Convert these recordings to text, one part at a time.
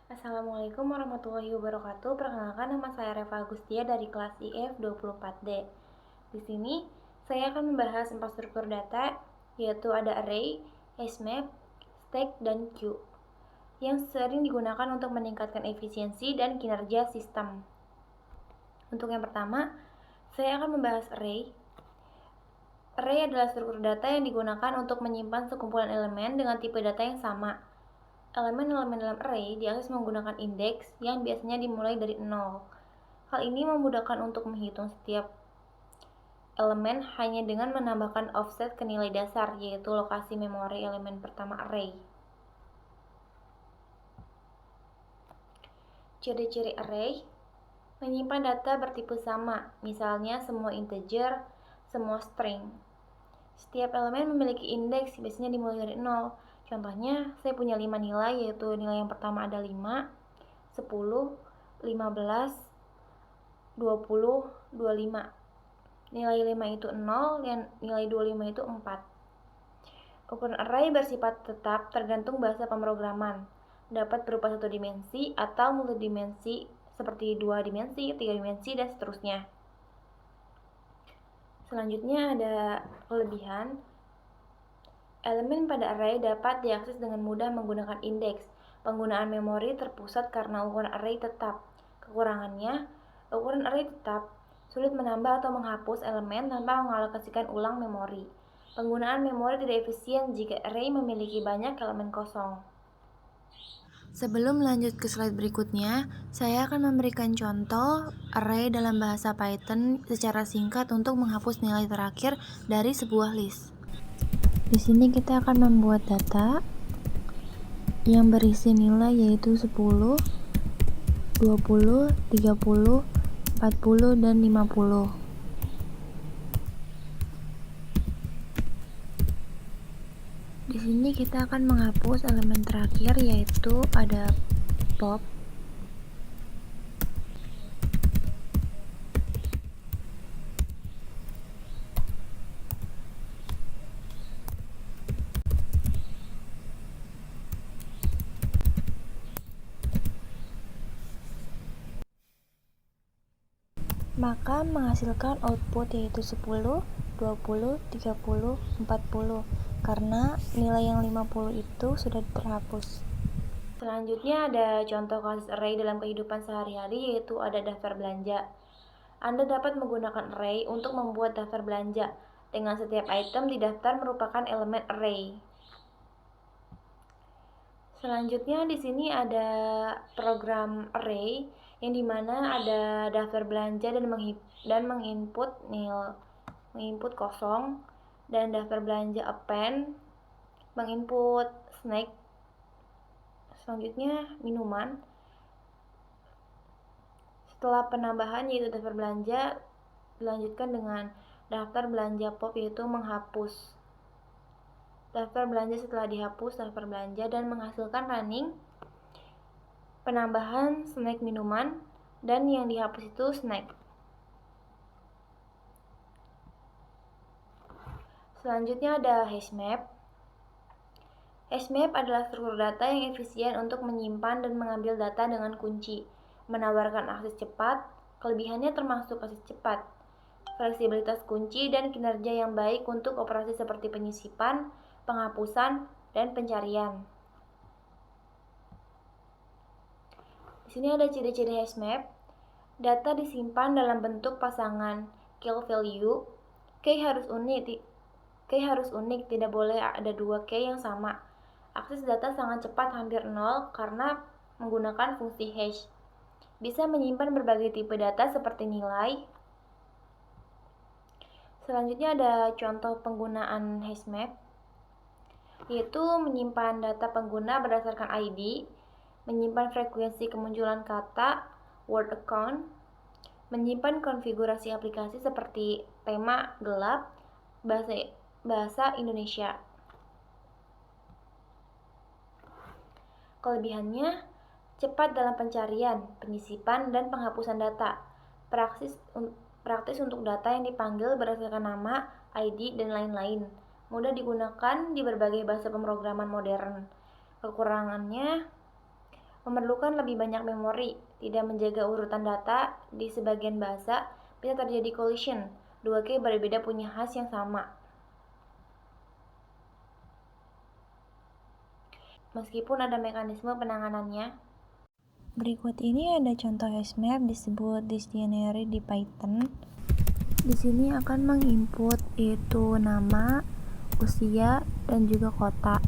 Assalamualaikum warahmatullahi wabarakatuh. Perkenalkan, nama saya Reva Agustia dari kelas IF 24D. Di sini saya akan membahas 4 struktur data, yaitu ada array, hashmap, stack, dan queue, yang sering digunakan untuk meningkatkan efisiensi dan kinerja sistem. Untuk yang pertama, saya akan membahas array. Array adalah struktur data yang digunakan untuk menyimpan sekumpulan elemen dengan tipe data yang sama. Elemen-elemen dalam array diakses menggunakan indeks yang biasanya dimulai dari 0. Hal ini memudahkan untuk menghitung setiap elemen hanya dengan menambahkan offset ke nilai dasar, yaitu lokasi memori elemen pertama array. Ciri-ciri array: menyimpan data bertipe sama, misalnya semua integer, semua string. Setiap elemen memiliki indeks, biasanya dimulai dari 0. Contohnya, saya punya 5 nilai, yaitu nilai yang pertama ada 5, 10, 15, 20, 25. Nilai 5 itu 0, dan nilai 25 itu 4. Ukuran array bersifat tetap tergantung bahasa pemrograman. Dapat berupa satu dimensi atau multidimensi seperti 2 dimensi, 3 dimensi, dan seterusnya. Selanjutnya ada kelebihan. Elemen pada array dapat diakses dengan mudah menggunakan indeks. Penggunaan memori terpusat karena ukuran array tetap. Kekurangannya, ukuran array tetap sulit menambah atau menghapus elemen tanpa mengalokasikan ulang memori. Penggunaan memori tidak efisien jika array memiliki banyak elemen kosong. Sebelum lanjut ke slide berikutnya, saya akan memberikan contoh array dalam bahasa Python secara singkat untuk menghapus nilai terakhir dari sebuah list. Di sini kita akan membuat data yang berisi nilai yaitu 10, 20, 30, 40, dan 50. Di sini kita akan menghapus elemen terakhir yaitu ada pop, maka menghasilkan output yaitu 10, 20, 30, 40 karena nilai yang 50 itu sudah terhapus. Selanjutnya ada contoh kasus array dalam kehidupan sehari-hari, yaitu ada daftar belanja. Anda dapat menggunakan array untuk membuat daftar belanja. Dengan setiap item di daftar merupakan elemen array. Selanjutnya di sini ada program array yang dimana ada daftar belanja dan menginput kosong, dan daftar belanja append menginput snack. Selanjutnya minuman. Setelah penambahan yaitu daftar belanja, dilanjutkan dengan daftar belanja pop yaitu menghapus daftar belanja setelah dihapus daftar belanja dan menghasilkan running penambahan snack minuman, dan yang dihapus itu snack. Selanjutnya ada hashmap. Hashmap adalah struktur data yang efisien untuk menyimpan dan mengambil data dengan kunci, menawarkan akses cepat. Kelebihannya termasuk akses cepat, fleksibilitas kunci, dan kinerja yang baik untuk operasi seperti penyisipan, penghapusan, dan pencarian. Di sini ada ciri-ciri hashmap. Data disimpan dalam bentuk pasangan key value. Key harus unik, tidak boleh ada dua key yang sama. Akses data sangat cepat, hampir nol, karena menggunakan fungsi hash. Bisa menyimpan berbagai tipe data seperti nilai. Selanjutnya ada contoh penggunaan hashmap, yaitu menyimpan data pengguna berdasarkan ID, menyimpan frekuensi kemunculan kata, word account, menyimpan konfigurasi aplikasi seperti tema gelap, bahasa Indonesia. Kelebihannya, cepat dalam pencarian, penyisipan, dan penghapusan data. Praktis untuk data yang dipanggil berdasarkan nama, ID, dan lain-lain. Mudah digunakan di berbagai bahasa pemrograman modern. Kekurangannya, memerlukan lebih banyak memori, tidak menjaga urutan data di sebagian bahasa, bisa terjadi collision. Dua key berbeda punya hash yang sama. Meskipun ada mekanisme penanganannya. Berikut ini ada contoh hashmap disebut dictionary di Python. Di sini akan menginput yaitu nama, usia, dan juga kota.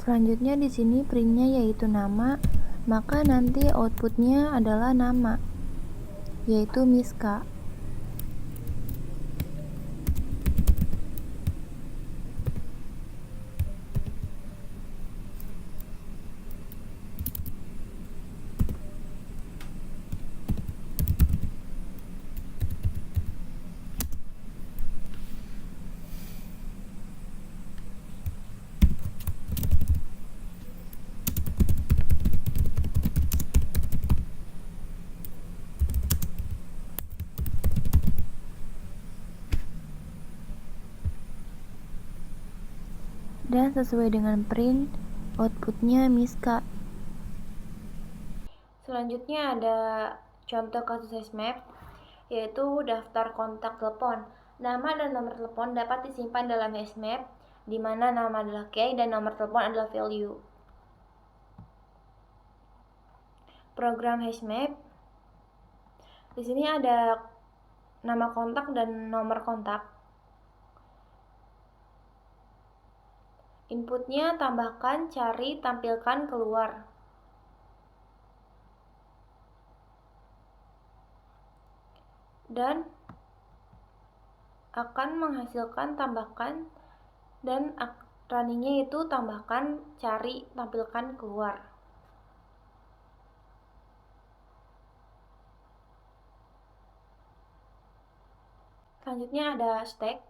Selanjutnya di sini printnya yaitu nama, maka nanti outputnya adalah nama, yaitu Miska. Dan sesuai dengan print, outputnya Miska. Selanjutnya ada contoh kasus hashmap, yaitu daftar kontak telepon. Nama dan nomor telepon dapat disimpan dalam hashmap, di mana nama adalah key dan nomor telepon adalah value. Program hashmap. Di sini ada nama kontak dan nomor kontak. Inputnya tambahkan, cari, tampilkan, keluar. Dan akan menghasilkan tambahkan, dan runningnya itu tambahkan, cari, tampilkan, keluar. Selanjutnya ada stack.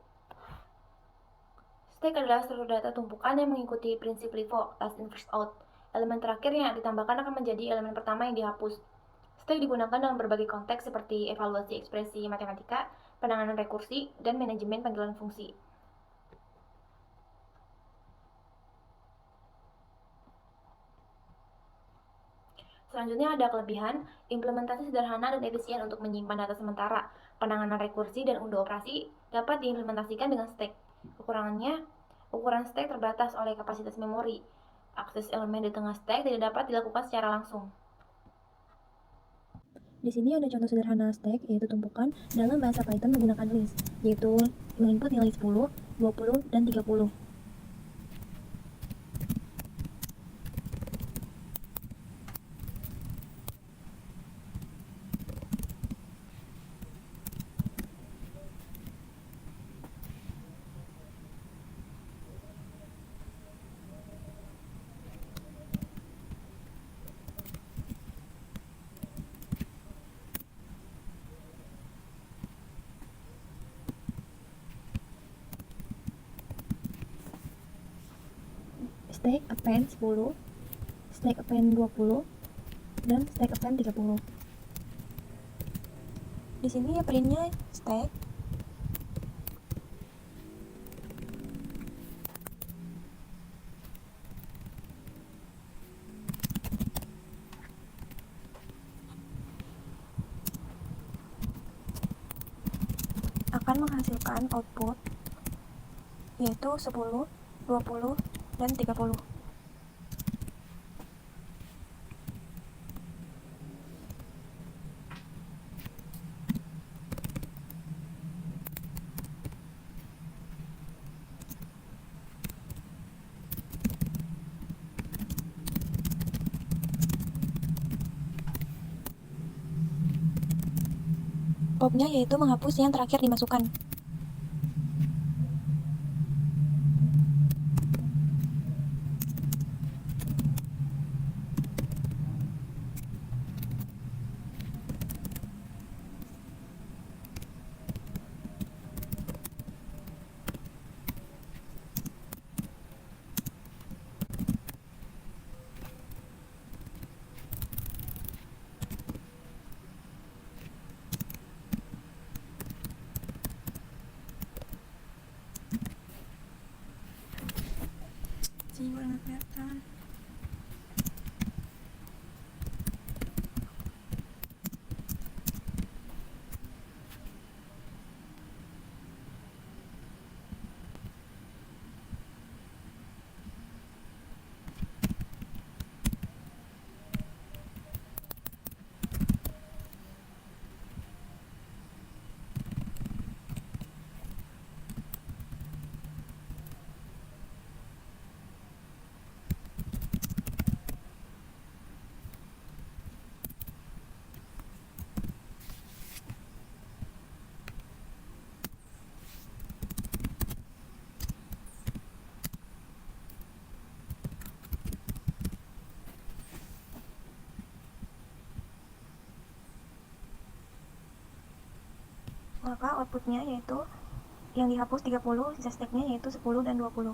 Stack adalah struktur data tumpukan yang mengikuti prinsip LIFO, last in first out. Elemen terakhir yang ditambahkan akan menjadi elemen pertama yang dihapus. Stack digunakan dalam berbagai konteks seperti evaluasi ekspresi matematika, penanganan rekursi, dan manajemen panggilan fungsi. Selanjutnya ada kelebihan, implementasi sederhana dan efisien untuk menyimpan data sementara. Penanganan rekursi dan unduh operasi dapat diimplementasikan dengan stack. Kekurangannya, ukuran stack terbatas oleh kapasitas memori. Akses elemen di tengah stack tidak dapat dilakukan secara langsung. Di sini ada contoh sederhana stack, yaitu tumpukan dalam bahasa Python menggunakan list, yaitu menginput nilai 10, 20, dan 30. Stack append 10, stack append 20, dan stack append 30. Di sini printnya stack. Akan menghasilkan output yaitu 10, 20, dan 30. Pop-nya yaitu menghapus yang terakhir dimasukkan. Sini gue nggak kelihatan. Maka outputnya yaitu yang dihapus 30, sisa stacknya yaitu 10 dan 20.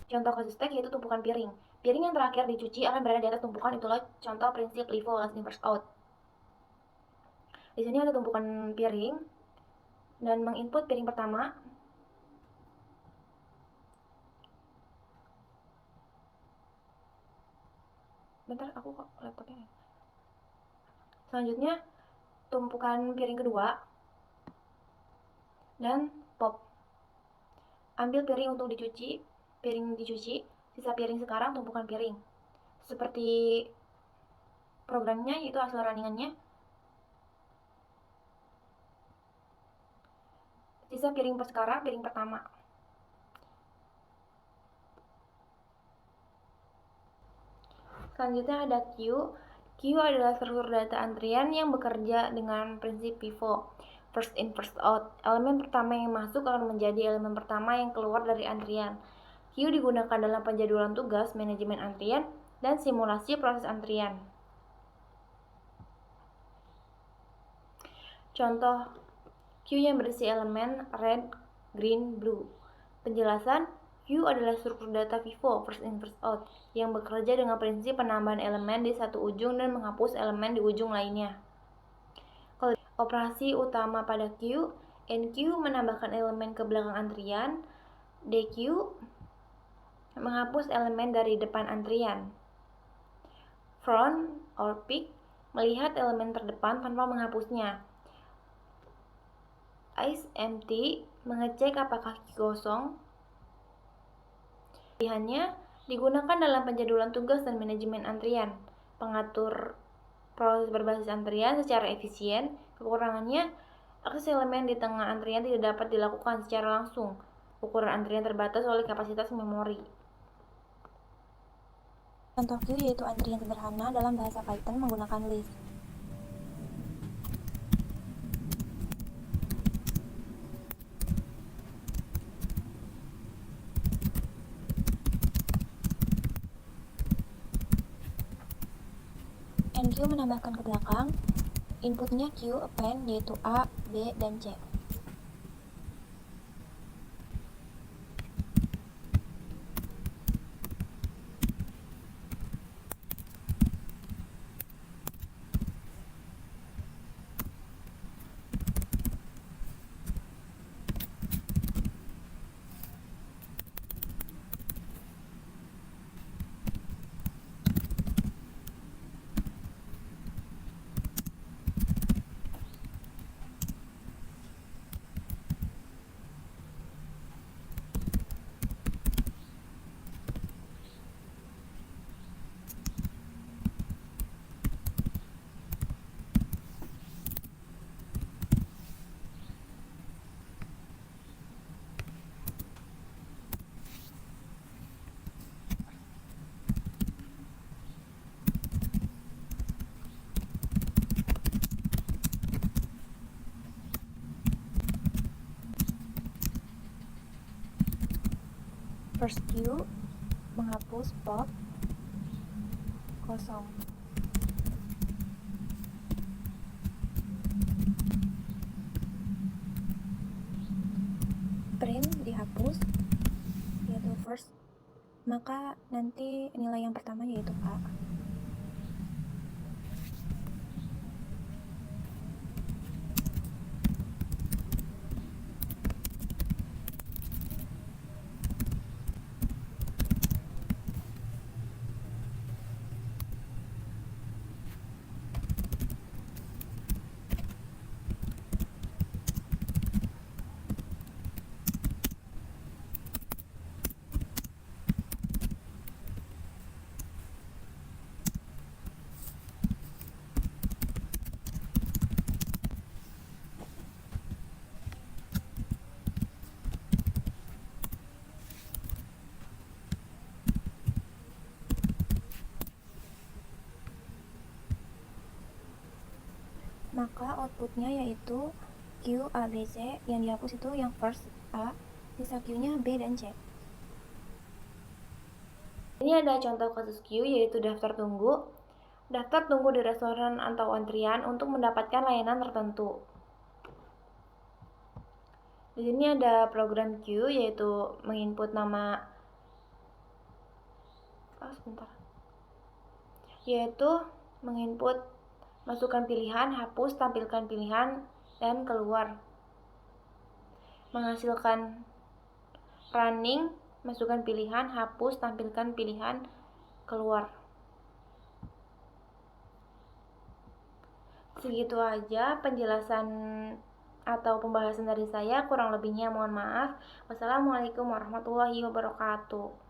Contoh kasus stack yaitu tumpukan piring. Piring yang terakhir dicuci akan berada di atas tumpukan, itulah contoh prinsip LIFO last in first out. Di sini ada tumpukan piring dan menginput piring pertama. Bentar, aku kok laptopnya. Selanjutnya tumpukan piring kedua dan pop. Ambil piring untuk dicuci, piring dicuci, sisa piring sekarang tumpukan piring. Seperti programnya itu hasil runningannya. Sisa piring sekarang piring pertama. Selanjutnya ada queue. Queue adalah struktur data antrian yang bekerja dengan prinsip pivot, first in first out. Elemen pertama yang masuk akan menjadi elemen pertama yang keluar dari antrian. Queue digunakan dalam penjadwalan tugas, manajemen antrian, dan simulasi proses antrian. Contoh queue yang berisi elemen red, green, blue. Penjelasan, queue adalah struktur data FIFO, first in first out, yang bekerja dengan prinsip penambahan elemen di satu ujung dan menghapus elemen di ujung lainnya. Operasi utama pada queue, NQ menambahkan elemen ke belakang antrian, DQ menghapus elemen dari depan antrian. Front or peak melihat elemen terdepan tanpa menghapusnya. Is empty mengecek apakah kosong. Pilihannya digunakan dalam penjadwalan tugas dan manajemen antrian, pengatur proses berbasis antrian secara efisien. Kekurangannya, akses elemen di tengah antrian tidak dapat dilakukan secara langsung. Ukuran antrian terbatas oleh kapasitas memori. Contoh queue yaitu antrian sederhana dalam bahasa Python menggunakan list. NQ menambahkan ke belakang, inputnya Q append yaitu A, B, dan C. First Q, menghapus pop kosong. Print dihapus, yaitu first, maka nanti nilai yang pertama yaitu A. Maka outputnya yaitu Q, A, B, C. Yang dihapus itu yang first A, sisa Q-nya B dan C. Ini ada contoh kasus Q, yaitu daftar tunggu. Daftar tunggu di restoran atau antrian untuk mendapatkan layanan tertentu. Di sini ada program Q, yaitu menginput nama yaitu menginput masukkan pilihan, hapus, tampilkan pilihan, dan keluar. Menghasilkan running, masukkan pilihan, hapus, tampilkan pilihan, keluar. Segitu aja penjelasan atau pembahasan dari saya, kurang lebihnya mohon maaf. Wassalamualaikum warahmatullahi wabarakatuh.